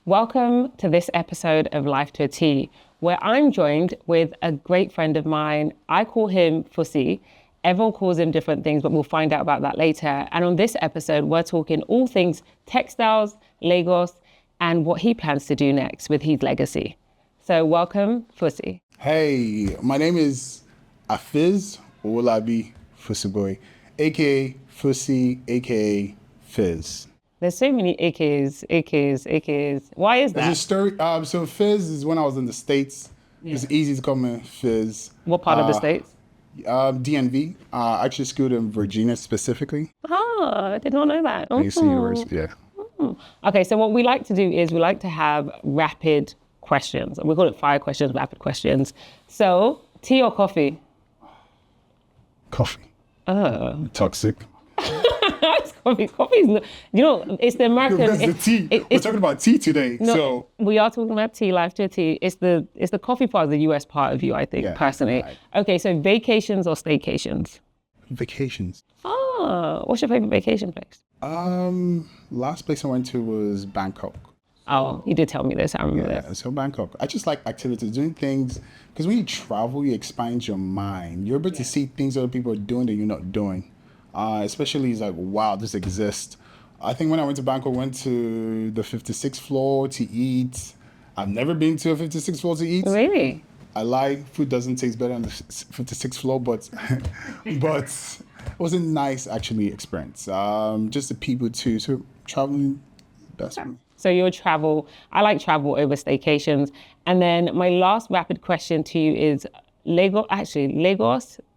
Welcome to this episode of Life to a Teee, where I'm joined with a great friend of mine. I call him Fusi. Everyone calls him different things, but we'll find out about that later. And on this episode, we're talking all things textiles, Lagos, and what he plans to do next with his legacy. So welcome, Fusi. Hey, my name is Afiz Olabi Fusiboy, aka Fusi, aka Fizz. There's so many AKs. Why is that? There's a story. So Fizz is when I was in the States. Yeah. It's easy to call me Fizz. What part of the States? DNV. I actually schooled in Virginia specifically. Oh, I did not know that. AC University, yeah. Okay, so what we like to do is we like to have rapid questions. We call it fire questions, rapid questions. So, tea or coffee? Coffee. Toxic. It's coffee. Coffee is, it's the American. That's the tea. We're talking about tea today. No, so we are talking about tea, life to a tea. It's the coffee part of the US part of you, I think, personally. Right. Okay, so vacations or staycations? Vacations. Oh, what's your favorite vacation place? Last place I went to was Bangkok. Oh, you did tell me this. I remember this. Yeah, so Bangkok. I just like activities, doing things, because when you travel, you expand your mind. You're able to see things other people are doing that you're not doing. Especially it's like, wow, this exists. I think when I went to Bangkok, I went to the 56th floor to eat. I've never been to a 56th floor to eat. Really? I lie. Food doesn't taste better on the 56th floor, but it was a nice, actually, experience. Just the people too. So traveling, best for me. So your travel, I like travel over staycations. And then my last rapid question to you is Lagos,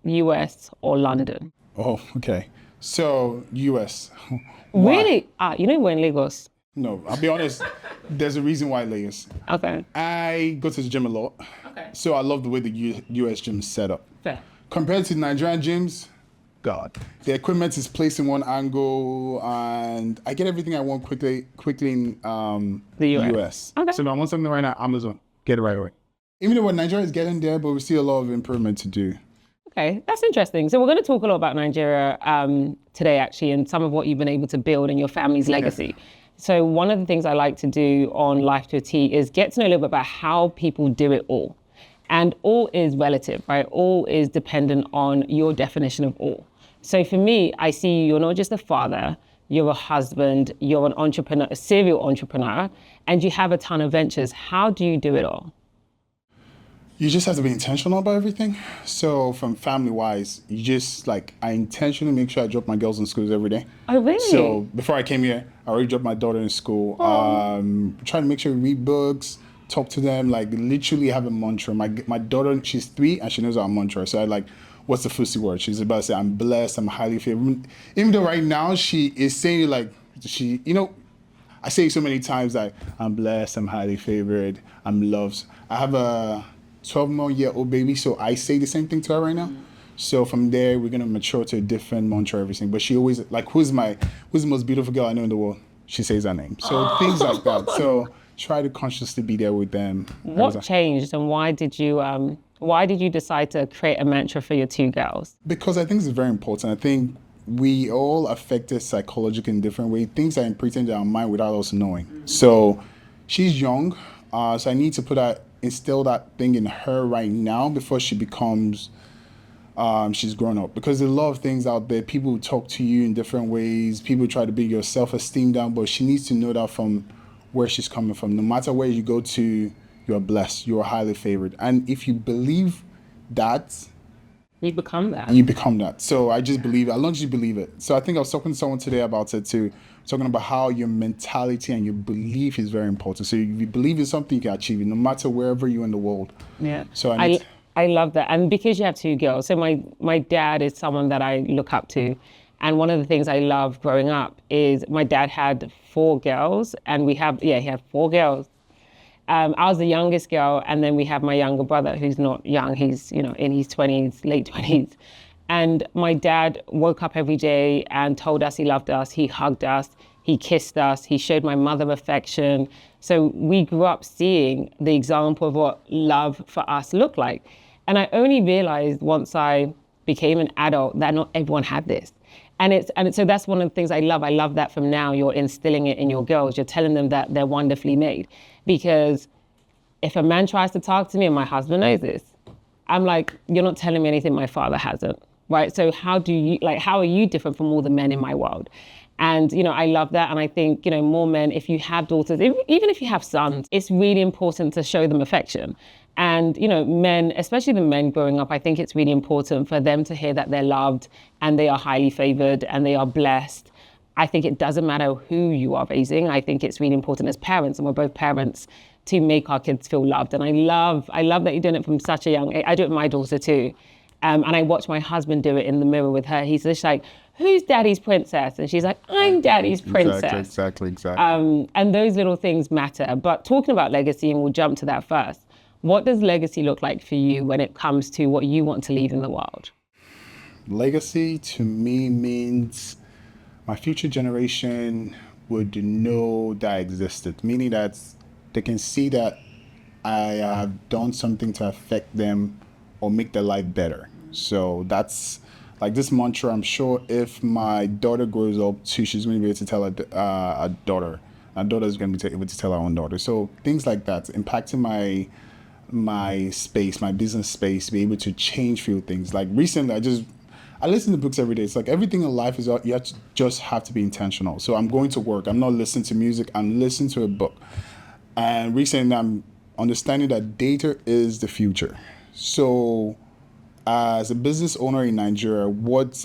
US, or London? Oh, okay. So US. Really? You know we're in Lagos. No, I'll be honest. There's a reason why Lagos. Okay. I go to the gym a lot. Okay. So I love the way the US gym is set up. Fair. Compared to Nigerian gyms, God, the equipment is placed in one angle, and I get everything I want quickly in the US. Okay. So if I want something right now, Amazon, get it right away. Even though Nigeria is getting there, but we see a lot of improvement to do. Okay, that's interesting. So we're going to talk a lot about Nigeria today, actually, and some of what you've been able to build in your family's legacy. Yeah. So one of the things I like to do on Life to a T is get to know a little bit about how people do it all. And all is relative, right? All is dependent on your definition of all. So for me, I see you're not just a father, you're a husband, you're an entrepreneur, a serial entrepreneur, and you have a ton of ventures. How do you do it all? You just have to be intentional about everything. So from family-wise, I intentionally make sure I drop my girls in schools every day. Oh, really? So before I came here, I already dropped my daughter in school. Trying to make sure we read books, talk to them, literally have a mantra. My daughter, she's 3 and she knows our mantra. So what's the Fusi word? She's about to say, I'm blessed, I'm highly favored. Even though right now she is saying I say so many times that I'm blessed, I'm highly favored, I'm loved. I have a 12-month-old baby, so I say the same thing to her right now. So from there, we're gonna mature to a different mantra, everything. But she always who's the most beautiful girl I know in the world? She says her name. So things like that. So try to consciously be there with them. What changed, and why did you decide to create a mantra for your 2 girls? Because I think it's very important. I think we all affected psychologically in different ways. Things are imprinted in our mind without us knowing. Mm-hmm. So she's young, so I need to instill that thing in her right now before she becomes, she's grown up. Because there's a lot of things out there, people talk to you in different ways, people try to bring your self-esteem down, but she needs to know that from where she's coming from. No matter where you go to, you're blessed, you're highly favored. And if you believe that, you become that. You become that. So I just believe it, as long as you believe it. So I think I was talking to someone today about it too, talking about how your mentality and your belief is very important. So if you believe in something, you can achieve it, no matter wherever you're in the world. Yeah. So I love that. And because you have 2 girls, so my dad is someone that I look up to. And one of the things I love growing up is my dad had 4 girls, and he had 4 girls. I was the youngest girl, and then we have my younger brother who's not young. He's, in his 20s, late 20s. And my dad woke up every day and told us he loved us. He hugged us. He kissed us. He showed my mother affection. So we grew up seeing the example of what love for us looked like. And I only realized once I became an adult that not everyone had this. So that's one of the things I love. I love that from now you're instilling it in your girls. You're telling them that they're wonderfully made. Because if a man tries to talk to me, and my husband knows this, I'm like, you're not telling me anything my father hasn't, right? So how are you different from all the men in my world? And, I love that. And I think, more men, if you have daughters, even if you have sons, it's really important to show them affection. And, men, especially the men growing up, I think it's really important for them to hear that they're loved and they are highly favored and they are blessed. I think it doesn't matter who you are raising. I think it's really important as parents, and we're both parents, to make our kids feel loved. And I love that you're doing it from such a young age. I do it with my daughter too. And I watch my husband do it in the mirror with her. He's just like, who's daddy's princess? And she's like, I'm daddy's princess. Exactly. And those little things matter. But talking about legacy, and we'll jump to that first, what does legacy look like for you when it comes to what you want to leave in the world? Legacy to me means my future generation would know that I existed, meaning that they can see that I have done something to affect them or make their life better. So that's like this mantra. I'm sure if my daughter grows up too, she's going to be able to tell her daughter. Our daughter is going to be able to tell her own daughter. So things like that, impacting my space, my business space, be able to change few things. Like recently, I listen to books every day. It's like everything in life just have to be intentional. So I'm going to work. I'm not listening to music. I'm listening to a book. And recently, I'm understanding that data is the future. So as a business owner in Nigeria,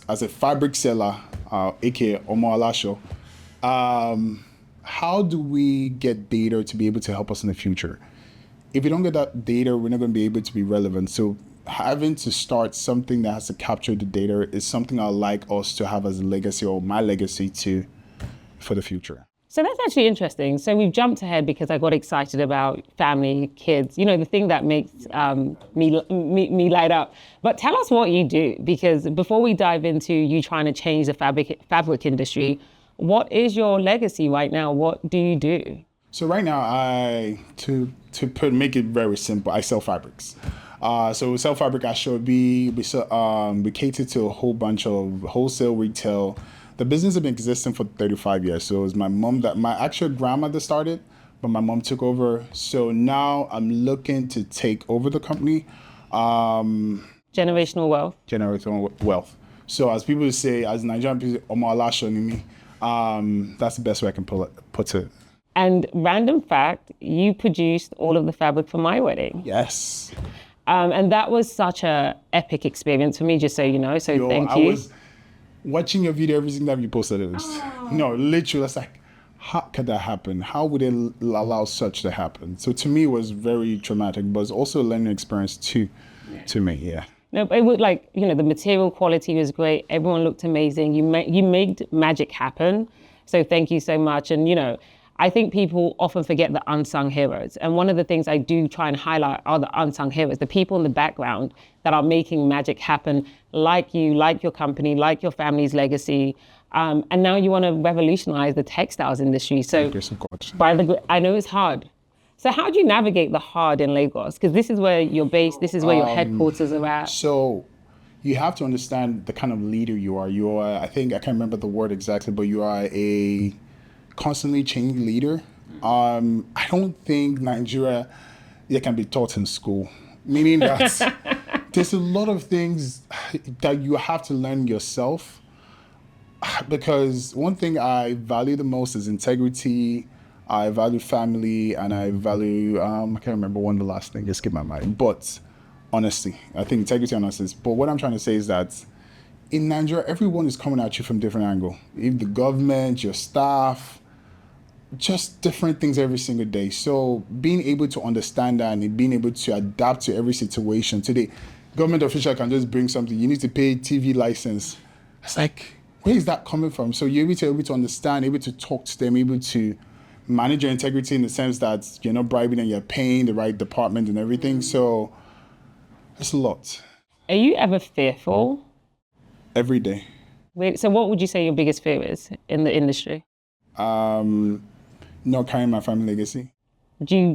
as a fabric seller, aka Omo Alasho, how do we get data to be able to help us in the future? If we don't get that data, we're not going to be able to be relevant. So having to start something that has to capture the data is something I'd like us to have as a legacy, or my legacy for the future. So that's actually interesting. So we've jumped ahead because I got excited about family, kids, the thing that makes me light up. But tell us what you do, because before we dive into you trying to change the fabric industry, what is your legacy right now? What do you do? So right now, make it very simple, I sell fabrics. So we sell fabric at Shobi. We cater to a whole bunch of wholesale, retail. The business has been existing for 35 years. So it was my actual grandmother started, but my mom took over. So now I'm looking to take over the company. Generational wealth. Generational wealth. So as people say, as Nigerian people, Omo Alasho ni mi. That's the best way I can put it. And random fact, you produced all of the fabric for my wedding. Yes. And that was such a epic experience for me, just so you know. So thank you. I was watching your video, everything that you posted. It was, literally, it's like, how could that happen? How would it allow such to happen? So to me, it was very traumatic, but it's also a learning experience to me, yeah. No, but it was like, the material quality was great. Everyone looked amazing. You made magic happen. So thank you so much. And, I think people often forget the unsung heroes. And one of the things I do try and highlight are the unsung heroes, the people in the background that are making magic happen, like you, like your company, like your family's legacy. And now you want to revolutionize the textiles industry. So I know it's hard. So how do you navigate the hard in Lagos? Because this is where you're based, this is where your headquarters are at. So you have to understand the kind of leader you are. You are, I think, I can't remember the word exactly, but you are a constantly changing leader. I don't think Nigeria can be taught in school, meaning that there's a lot of things that you have to learn yourself, because one thing I value the most is integrity. I value family, and I value, I can't remember the last thing, just skip my mind, but honesty. I think integrity and honesty. But what I'm trying to say is that in Nigeria, everyone is coming at you from different angle. If the government, your staff, just different things every single day. So being able to understand that and being able to adapt to every situation. Today, government official can just bring something. You need to pay TV license. It's like, where is that coming from? So you're able to understand, able to talk to them, able to manage your integrity in the sense that you're not bribing and you're paying the right department and everything. So it's a lot. Are you ever fearful? Every day. Wait, so what would you say your biggest fear is in the industry? Not carrying my family legacy.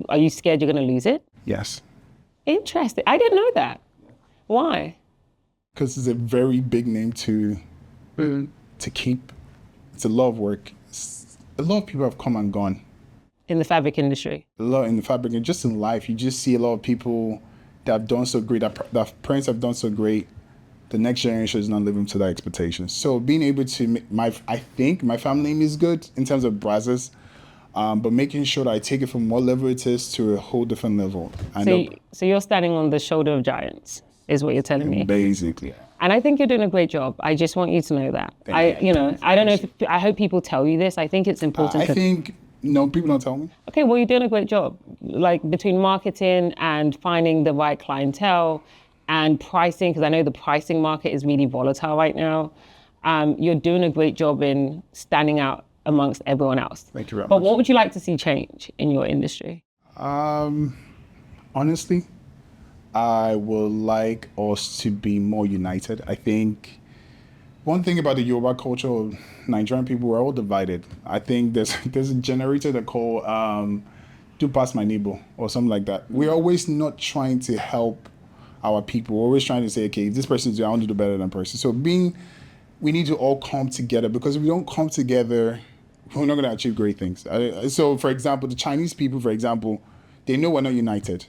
Are you scared you're going to lose it? Yes. Interesting. I didn't know that. Why? Because it's a very big name to to keep. It's a lot of work. A lot of people have come and gone. In the fabric industry. A lot in the fabric and just in life, you just see a lot of people that have done so great, that parents have done so great. The next generation is not living to their expectations. So being able to, I think my family name is good in terms of brazzers, but making sure that I take it from what level it is to a whole different level. So you're standing on the shoulder of giants, is what you're telling me. Basically. And I think you're doing a great job. I just want you to know that. I don't know if, I hope people tell you this. I think it's important. No, people don't tell me. Okay, well, you're doing a great job. Like between marketing and finding the right clientele and pricing, because I know the pricing market is really volatile right now. You're doing a great job in standing out amongst everyone else. Thank you very much. But what would you like to see change in your industry? Honestly, I would like us to be more united. I think one thing about the Yoruba culture of Nigerian people, we're all divided. I think there's a generator that call do pass my neighbor or something like that. We're always not trying to help our people. We're always trying to say, okay, if this person's doing, I want to do better than person. So we need to all come together, because if we don't come together, we're not going to achieve great things. So for example, the Chinese people, for example, they know we're not united.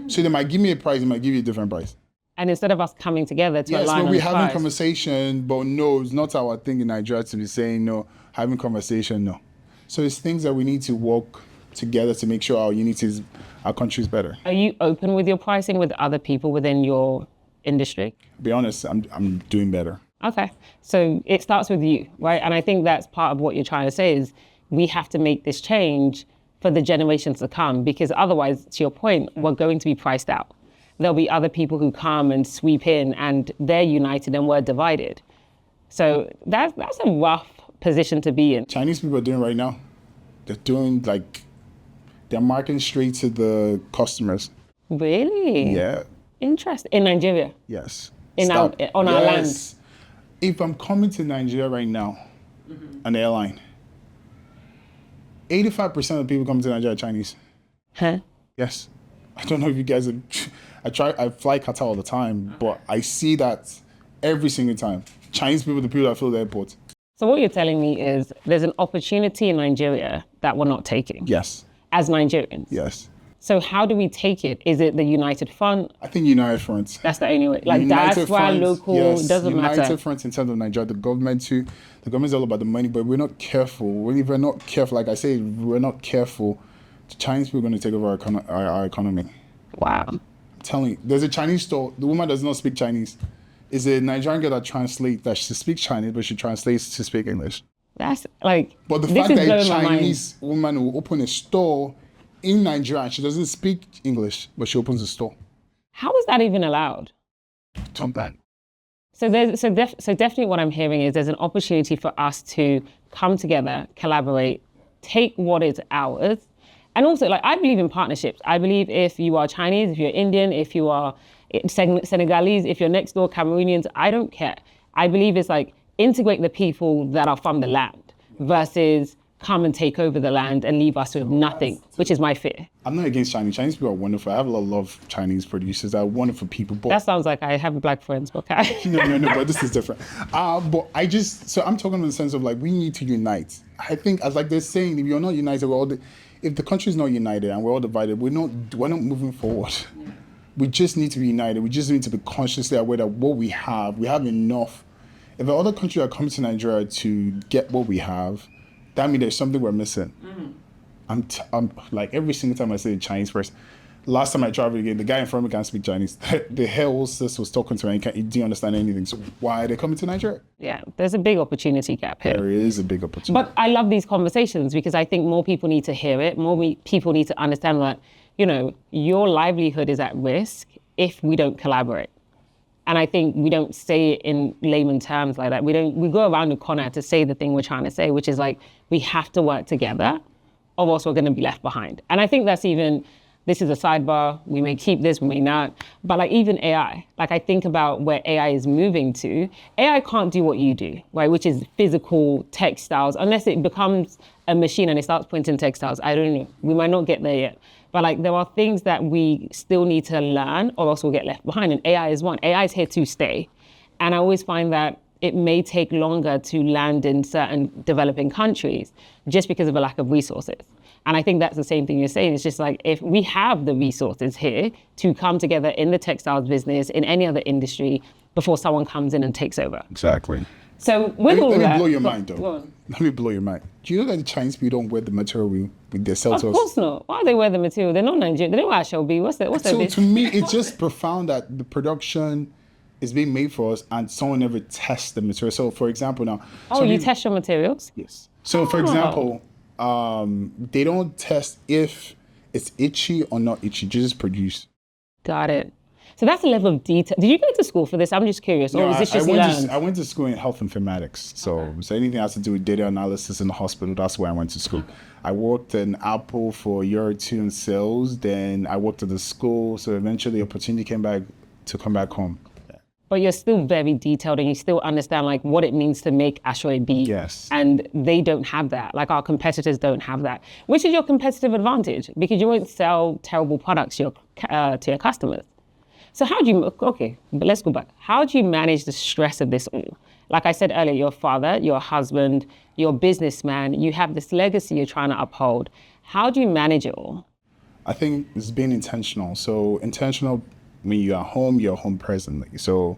So they might give me a price, they might give you a different price. And instead of us coming together to align on the price. Yes, we're having conversation, but no, it's not our thing in Nigeria to be saying no, having conversation, no. So it's things that we need to work together to make sure our country is better. Are you open with your pricing with other people within your industry? Be honest, I'm doing better. Okay, so it starts with you, right? And I think that's part of what you're trying to say is we have to make this change for the generations to come, because otherwise, to your point, we're going to be priced out. There'll be other people who come and sweep in and they're united and we're divided. So that's a rough position to be in. Chinese people are doing right now, they're marketing straight to the customers. Really? Yeah. Interesting. In Nigeria? Yes. On our land? If I'm coming to Nigeria right now, an airline, 85% of people coming to Nigeria are Chinese. Huh? Yes. I don't know if you guys are, I fly Qatar all the time, but I see that every single time. Chinese people, the people that fill the airport. So what you're telling me is there's an opportunity in Nigeria that we're not taking. Yes. As Nigerians. Yes. So how do we take it? Is it the United Front? I think United Front. That's the only way. Like diaspora, local, yes, doesn't matter. United Front in terms of Nigeria, the government too. The government's all about the money, but we're not careful. If we're not careful, like I say, we're not careful, the Chinese people are going to take over our economy. Wow. I'm telling you, there's a Chinese store. The woman does not speak Chinese. It's a Nigerian girl that translates, that she speaks Chinese, but she translates to speak English. That's like, but the fact that a Chinese woman will open a store in Nigeria, she doesn't speak English, but she opens a store. How is that even allowed? Something. So definitely what I'm hearing is there's an opportunity for us to come together, collaborate, take what is ours. And also, like, I believe in partnerships. I believe if you are Chinese, if you're Indian, if you are Senegalese, if you're next door Cameroonians, I don't care. I believe it's like integrate the people that are from the land versus come and take over the land and leave us with nothing, which is my fear. I'm not against Chinese. Chinese people are wonderful. I have a lot of love for Chinese producers. They're wonderful people. But that sounds like I have black friends, okay? No, but this is different. But I'm talking in the sense of like, we need to unite. I think, as like they're saying, if you're not united, if the country's not united and we're all divided, we're not moving forward. Yeah. We just need to be united. We just need to be consciously aware that what we have enough. If the other countries are coming to Nigeria to get what we have, that means there's something we're missing. Mm. I'm like, every single time I say a Chinese person, last time I traveled again, the guy in front of me can't speak Chinese. The hostess was talking to me and he didn't understand anything. So why are they coming to Nigeria? Yeah, there's a big opportunity gap here. There is a big opportunity. But I love these conversations because I think more people need to hear it. People need to understand that, your livelihood is at risk if we don't collaborate. And I think we don't say it in layman terms like that. We go around the corner to say the thing we're trying to say, which is like, we have to work together or else we're going to be left behind. And I think that's this is a sidebar. We may keep this, we may not. But like even AI, like I think about where AI is moving to. AI can't do what you do, right? Which is physical textiles, unless it becomes a machine and it starts printing textiles. I don't know. We might not get there yet. But like there are things that we still need to learn or else we'll get left behind. And AI is one. AI is here to stay. And I always find that it may take longer to land in certain developing countries just because of a lack of resources. And I think that's the same thing you're saying. It's just like, if we have the resources here to come together in the textiles business, in any other industry, before someone comes in and takes over. Exactly. So with all Let that, me blow your mind, though. Let me blow your mind. Do you know that the Chinese people don't wear the material they sell to us? Of course not. Why do they wear the material? They're not Nigerian. They don't wear Ashobi. What's their So business? to me, it's just profound that the production is being made for us and someone never tests the material. So for example now... Oh, you test your materials? Yes. So for example, they don't test if it's itchy or not itchy, just produce. Got it. So that's a level of detail. Did you go to school for this? I'm just curious. Or was this just learned? I went to school in health informatics. So anything that has to do with data analysis in the hospital, that's where I went to school. I worked in Apple for a year or two in sales. Then I worked at the school. So eventually the opportunity came back to come back home. But you're still very detailed and you still understand like what it means to make Ashobi. Yes. And they don't have that. Like our competitors don't have that, which is your competitive advantage because you won't sell terrible products to your customers. So how do you, okay, but let's go back. How do you manage the stress of this all? Like I said earlier, you're a father, you're a husband, you're a businessman, you have this legacy you're trying to uphold. How do you manage it all? I think it's being intentional. So intentional, when you're home presently. So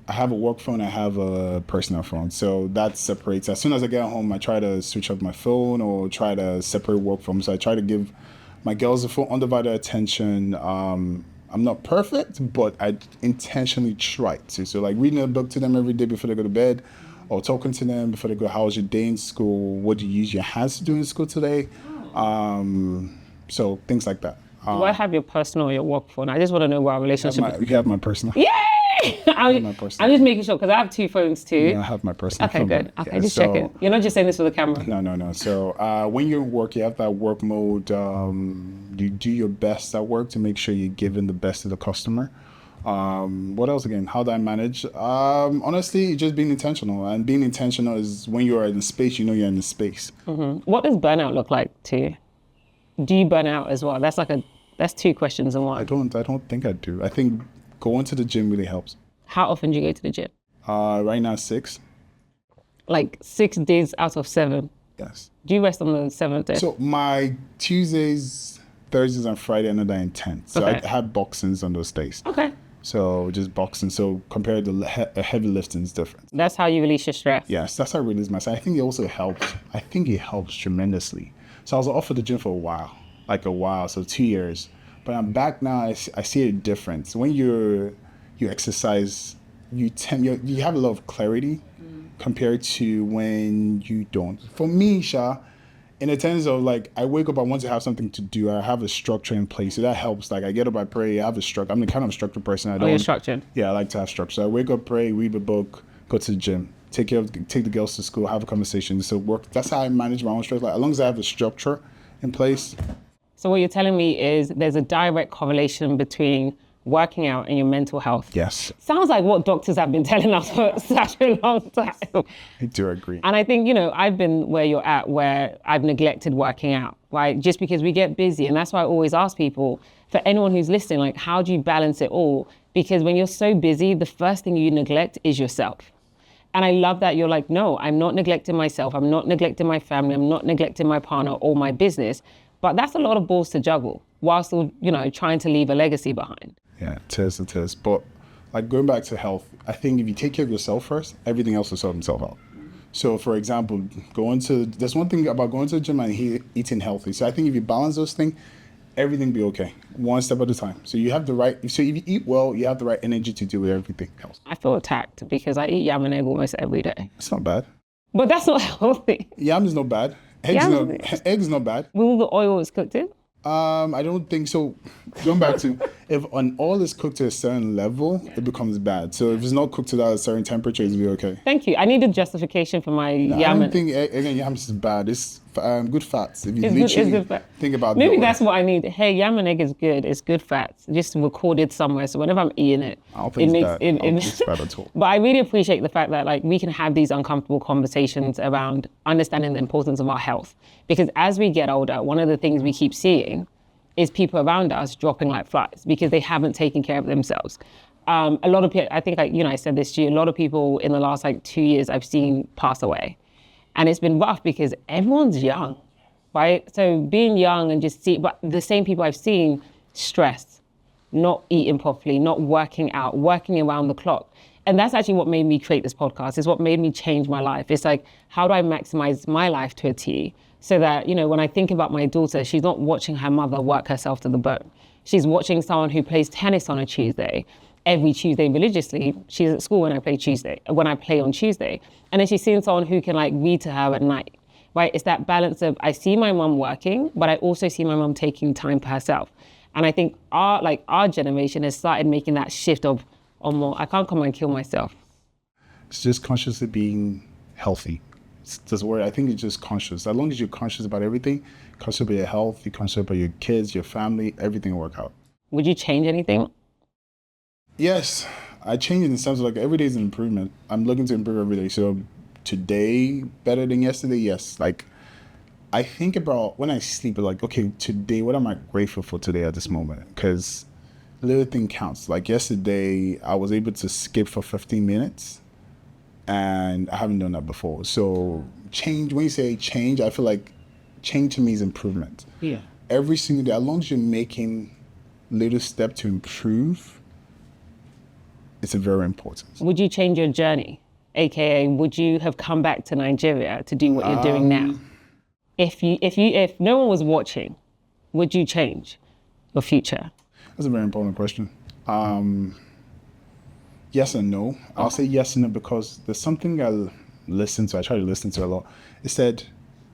I have a work phone, I have a personal phone. So that separates. As soon as I get home, I try to switch off my phone or try to separate work from. So I try to give my girls the full undivided attention. I'm not perfect, but I intentionally try to. So like reading a book to them every day before they go to bed, or talking to them before they go, how was your day in school? What do you use your hands to do in school today? So things like that. Do I have your personal or your work phone? I just want to know what our relationship is. You have my personal. Yay! I'm just making sure because I have two phones too. Yeah, I have my personal phone. Okay, good. Okay, just checking. You're not just saying this for the camera. No. So when you're in work, you have that work mode. You do your best at work to make sure you're giving the best to the customer. What else again? How do I manage? Honestly, just being intentional. And being intentional is when you are in the space, you know you're in the space. Mm-hmm. What does burnout look like to you? Do you burn out as well? That's two questions in one. I don't think I do. I think going to the gym really helps. How often do you go to the gym? Right now, 6. Like 6 days out of 7? Yes. Do you rest on the 7th day? So my Tuesdays, Thursdays, and Friday are not that intense. So Okay. I have boxings on those days. Okay. So just boxing. So compared to heavy lifting is different. That's how you release your stress? Yes, that's how I release myself. I think it also helps. I think it helps tremendously. So I was off of the gym for a while, so 2 years. But I'm back now. I see a difference. When you exercise, you have a lot of clarity compared to when you don't. For me, Sha, in the terms of like, I wake up, I want to have something to do. I have a structure in place, so that helps. Like I get up, I pray, I have a structure. I'm the kind of structured person. You're structured? Yeah, I like to have structure. So I wake up, pray, read a book, go to the gym, take the girls to school, have a conversation. So work. That's how I manage my own stress. Like as long as I have a structure in place. So what you're telling me is there's a direct correlation between working out and your mental health. Yes. Sounds like what doctors have been telling us for such a long time. I do agree. And I think, I've been where you're at, where I've neglected working out, right? Just because we get busy. And that's why I always ask people, for anyone who's listening, like, how do you balance it all? Because when you're so busy, the first thing you neglect is yourself. And I love that you're like, no, I'm not neglecting myself. I'm not neglecting my family. I'm not neglecting my partner or my business. But that's a lot of balls to juggle while still, trying to leave a legacy behind. Yeah, it is. But like going back to health, I think if you take care of yourself first, everything else will sort itself out. So for example, there's one thing about going to the gym and eating healthy. So I think if you balance those things, everything will be okay, one step at a time. So if you eat well, you have the right energy to deal with everything else. I feel attacked because I eat yam and egg almost every day. It's not bad. But that's not healthy. Yam is not bad. Eggs not bad. With all the oil it's cooked in? I don't think so. Going back to, if an oil is cooked to a certain level, it becomes bad. So if it's not cooked to that a certain temperature, it'll be okay. Thank you. I need a justification for my yam. I don't think, again, yam is bad. It's good fats. If you It's good fat. think about Maybe that's what I need. Hey, yam and egg is good. It's good fats. Just recorded somewhere. So whenever I'm eating it, I don't think it's bad at all. But I really appreciate the fact that like we can have these uncomfortable conversations around understanding the importance of our health. Because as we get older, one of the things we keep seeing is people around us dropping like flies because they haven't taken care of themselves. A lot of people, I think, I said this to you, a lot of people in the last 2 years I've seen pass away. And it's been rough because everyone's young, right? So being young and but the same people I've seen, stress, not eating properly, not working out, working around the clock. And that's actually what made me create this podcast. It's what made me change my life. It's like, how do I maximize my life to a T so that, when I think about my daughter, she's not watching her mother work herself to the bone. She's watching someone who plays tennis on a Tuesday, every Tuesday religiously. She's at school when I play on Tuesday. And then she's seeing someone who can read to her at night, right? It's that balance of, I see my mom working, but I also see my mom taking time for herself. And I think our generation has started making that shift of, more, I can't come and kill myself. It's just consciously being healthy. I think it's just conscious. As long as you're conscious about everything, conscious about your health, you're conscious about your kids, your family, everything will work out. Would you change anything? Yes, I change in the sense of every day is an improvement. I'm looking to improve every day. So today, better than yesterday, yes. I think about when I sleep, okay, today, what am I grateful for today at this moment? Because little thing counts. Yesterday, I was able to skip for 15 minutes and I haven't done that before. So change, when you say change, I feel like change to me is improvement. Yeah. Every single day, as long as you're making little step to improve, it's very important. Would you change your journey? AKA, would you have come back to Nigeria to do what you're doing now? If no one was watching, would you change your future? That's a very important question. Yes and no. I'll say yes and no because there's something I try to listen to a lot. It said,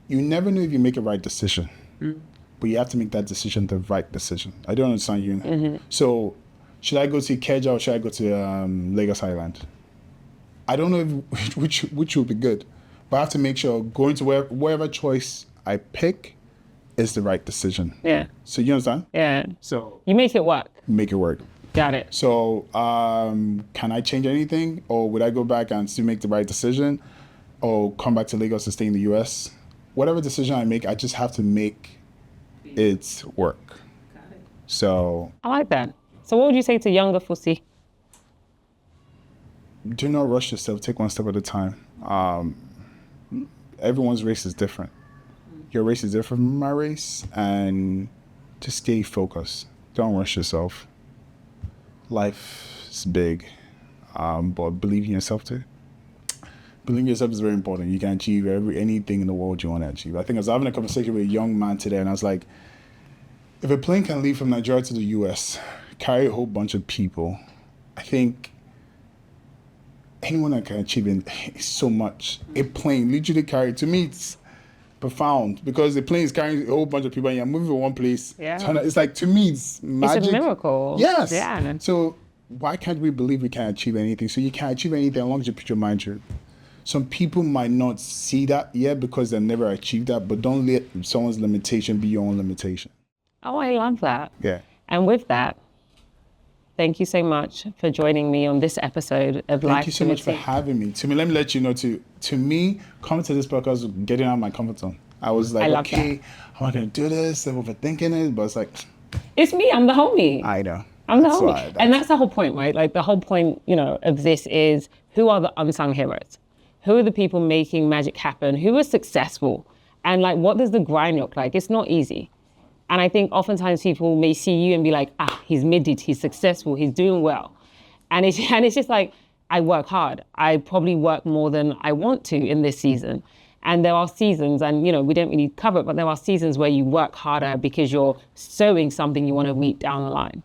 you never know if you make a right decision, but you have to make that decision the right decision. I don't understand you. Mm-hmm. So should I go to Ikeja or should I go to Lagos Island? I don't know which would be good, but I have to make sure going to wherever choice I pick is the right decision. Yeah. So you understand? Yeah. So you make it work. Make it work. Got it. So can I change anything, or would I go back and still make the right decision, or come back to Lagos to stay in the US? Whatever decision I make, I just have to make it work. Got it. So I like that. So what would you say to younger Fusi? Do not rush yourself. Take one step at a time. Everyone's race is different. Your race is different from my race, and just stay focused. Don't rush yourself. Life is big, but believe in yourself too. Believe in yourself is very important. You can achieve anything in the world you want to achieve. I think I was having a conversation with a young man today, and I was like, if a plane can leave from Nigeria to the US, carry a whole bunch of people, I think anyone that can achieve it is so much. A plane literally to me, it's profound because the plane is carrying a whole bunch of people and you're moving from one place. Yeah. It's to me, it's magic. It's a miracle. Yes. Yeah. So why can't we believe we can achieve anything? So you can achieve anything as long as you put your mind to it. Some people might not see that yet because they've never achieved that, but don't let someone's limitation be your own limitation. Oh, I love that. Yeah. And with that, thank you so much for joining me on this episode of Life. Thank you so much for having me. To me, let me let you know, to me, coming to this podcast was getting out of my comfort zone. I was like, okay, how am I going to do this? I'm overthinking it, but it's like... It's me, I'm the homie. I know. I'm the homie. And that's the whole point, right? The whole point, of this is, who are the unsung heroes? Who are the people making magic happen? Who are successful? And what does the grind look like? It's not easy. And I think oftentimes people may see you and be like, he's mid-it, he's successful, he's doing well. And it's just I work hard. I probably work more than I want to in this season. And there are seasons, and we don't really cover it, but there are seasons where you work harder because you're sowing something you want to reap down the line.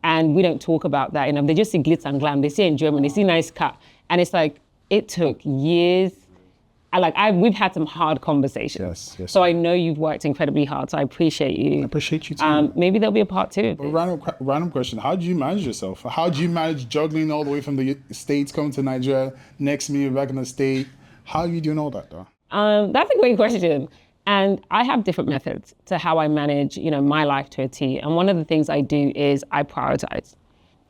And we don't talk about that. They just see glitz and glam. They see enjoyment, they see nice cut. And it's it took years. We've had some hard conversations. Yes. So I know you've worked incredibly hard. So I appreciate you. I appreciate you too. Maybe there'll be a part two. Random question. How do you manage yourself? How do you manage juggling all the way from the States, coming to Nigeria, next minute back in the State? How are you doing all that though? That's a great question. And I have different methods to how I manage, my life to a T. And one of the things I do is I prioritize.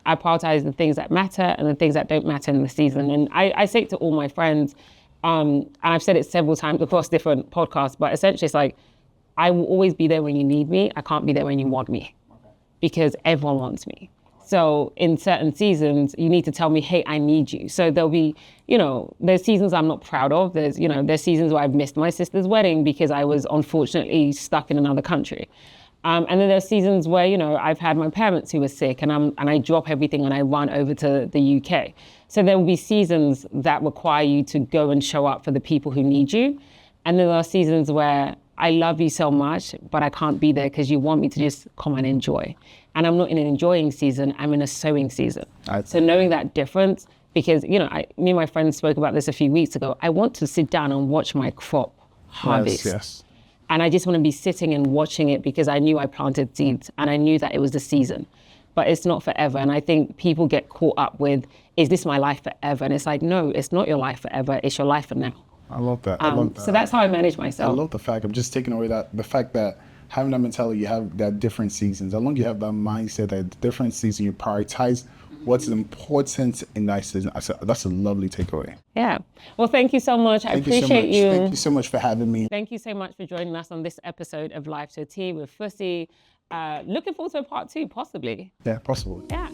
I prioritize the things that matter and the things that don't matter in the season. And I say it to all my friends, and I've said it several times across different podcasts, but essentially it's I will always be there when you need me. I can't be there when you want me, because everyone wants me. So in certain seasons, you need to tell me, hey, I need you. So there'll be, there's seasons I'm not proud of. There's seasons where I've missed my sister's wedding because I was unfortunately stuck in another country. And then there's seasons where, I've had my parents who were sick and I drop everything and I run over to the UK. So there will be seasons that require you to go and show up for the people who need you. And then there are seasons where I love you so much, but I can't be there because you want me to just come and enjoy. And I'm not in an enjoying season, I'm in a sowing season. So knowing that difference, because, me and my friends spoke about this a few weeks ago, I want to sit down and watch my crop harvest. Yes. And I just want to be sitting and watching it because I knew I planted seeds and I knew that it was the season. But it's not forever. And I think people get caught up with, is this my life forever? And it's like, no, it's not your life forever. It's your life for now. I love that. I love that. So that's how I manage myself. I love the fact, I'm just taking away the fact that having that mentality, you have that different seasons. As long as you have that mindset that different season, you prioritize what's important in that season. That's a lovely takeaway. Yeah. Well, thank you so much. I appreciate you. Thank you so much for having me. Thank you so much for joining us on this episode of Live to Teee with Fusi. Looking forward to a part 2, possibly. Yeah, possible. Yeah.